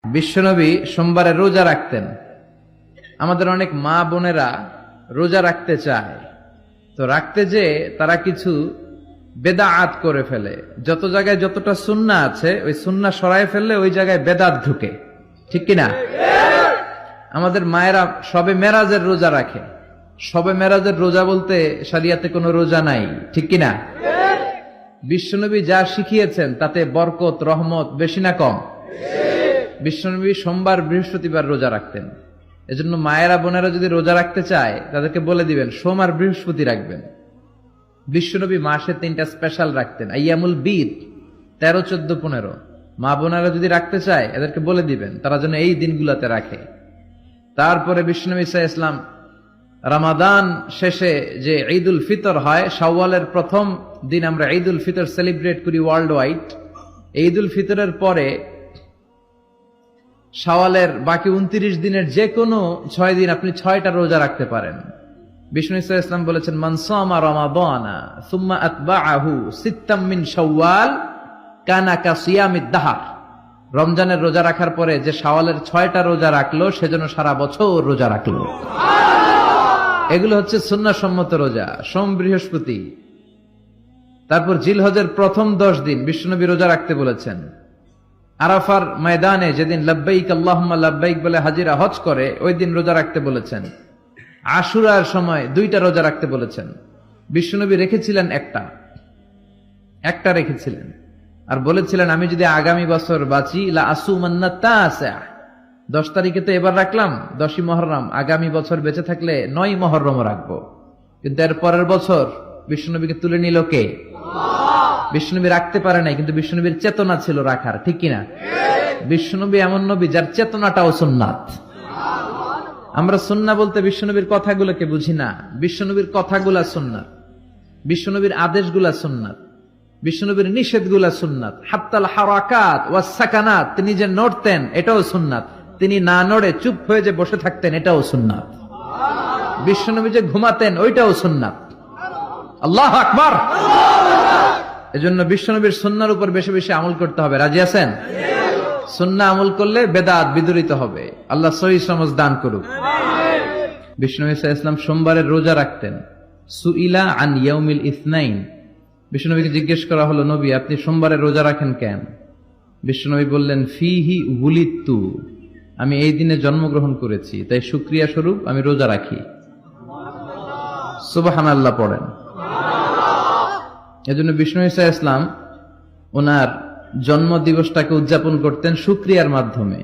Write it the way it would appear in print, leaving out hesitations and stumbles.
বিশ্বনবী সোমবারে রোজা রাখতেন। আমাদের অনেক মা বোনেরা রোজা রাখতে চায়, তো রাখতে যে তারা কিছু বেদাআত করে ফেলে। যত জায়গায় যতটা সুন্নাহ আছে ওই সুন্নাহ সরায় ফেললে ওই জায়গায় বেদাত ঢুকে, ঠিক কিনা? আমাদের মায়েরা শবে মেরাজের রোজা রাখে। শবে মেরাজের রোজা বলতে শরিয়াতে কোনো রোজা নাই, ঠিক কিনা? বিশ্বনবী যা শিখিয়েছেন তাতে বরকত রহমত বেশি না কম? বিশ্বনবী সোমবার বৃহস্পতিবার রোজা রাখতেন। এজন্য মায়েরা বোনেরা যদি রোজা রাখতে চায় তাদেরকে বলে দিবেন সোম আর বৃহস্পতি রাখবেন। বিশ্বনবী মাসে 3টা স্পেশাল রাখতেন, আইয়ামুল বীদ 13, 14, 15। মা বোনেরা যদি রাখতে চায় এদেরকে বলে দিবেন তারা যেন এই দিনগুলোতে রাখে। তারপরে বিশ্বনবী সাল্লাল্লাহু আলাইহি ওয়াসাল্লাম রমাদান শেষে যে ঈদুল ফিতর হয়, শাওয়ালের প্রথম দিন আমরা ঈদুল ফিতর সেলিব্রেট করি ওয়ার্ল্ড ওয়াইড। ঈদুল ফিতরের পরে শাওয়ালের বাকি 29 দিনের যে কোনো 6 দিন আপনি 6টা রোজা রাখতে পারেন। বিষ্ণু সাল্লাল্লাহু আলাইহি ওয়াসাল্লাম বলেছেন, মান সামা রমাদানা সুম্মা আতবাআহু সিত্তাম মিন শাওয়াল কানা কাসিয়ামিদ দাহর। রমজানের রোজা রাখার পরে যে শাওয়ালের 6টা রোজা রাখলো সেজন্য সারা বছর রোজা রাখলো। এগুলো হচ্ছে সুন্নাহ সম্মত রোজা, সোম বৃহস্পতি। তারপর জিলহজের প্রথম 10 দিন বিশ্বনবী রোজা রাখতে বলেছেন। আরাফার ময়দানে যেদিন লাব্বাইক আল্লাহুম্মা লাব্বাইক বলে হাজিরা হজ করে ওই দিন রোজা রাখতে বলেছেন। আশুরার সময় 2টা রোজা রাখতে বলেছেন। বিশ্বনবী রেখেছিলেন একটা রেখেছিলেন আর বলেছিলেন, আমি যদি আগামী বছর বাঁচি লা আসুমান্না তাসা। 10 তারিখে তো এবার রাখলাম 10ই মুহররম, আগামী বছর বেঁচে থাকলে 9ই মুহররম রাখবো। কিন্তু এর পরের বছর বিশ্বনবীকে তুলে নিল কে? বিশ্বনবী রাখতে পারে নাই, কিন্তু বিশ্বনবীর চেতনা ছিল রাখার, ঠিক কিনা? বিশ্বনবী এমন নবী যার চেতনাটাও সুন্নাত। আমরা সুন্নাহ বলতে বিশ্বনবীর কথাগুলোকে বুঝি না। বিশ্বনবীর কথাগুলা সুন্নাত, বিশ্বনবীর আদেশগুলা সুন্নাত, বিশ্বনবীর নিষেধগুলা সুন্নাত। হাত্তাল হারাকাত ওয়াস সাকানাত, তিনি যে নড়তেন এটাও সুন্নাত। তিনি না নড়ে চুপ হয়ে যে বসে থাকতেন এটাও সুন্নাত। বিশ্বনবী যে ঘুমাতেন ওইটাও সুন্নাত। আল্লাহু আকবার। এজন্য বিশ্বনবীর সুন্নাহর উপর বেশি বেশি আমল করতে হবে। রাজি আছেন? সুন্নাহ আমল করলে বেদাত বিদরিত হবে। আল্লাহ সহি সমঝ দান করুক। বিশ্বনবী সাল্লাল্লাহু আলাইহি ওয়াসাল্লাম সোমবারের রোজা রাখতেন। সুইলা আন ইয়াউমিল ইসনাইন, বিশ্বনবীকে জিজ্ঞেস করা হলো, নবী আপনি সোমবারের রোজা রাখেন কেন? বিশ্বনবী বললেন, ফিহি উলিদতু, আমি এই দিনে জন্মগ্রহণ করেছি তাই শুকরিয়া স্বরূপ আমি রোজা রাখি। সুবহানাল্লাহ পড়েন। এজন্য বিষ্ণু ঈসা ইসলাম ওনার জন্ম দিবসটাকে উদযাপন করতেন শুকরিয়ার মাধ্যমে।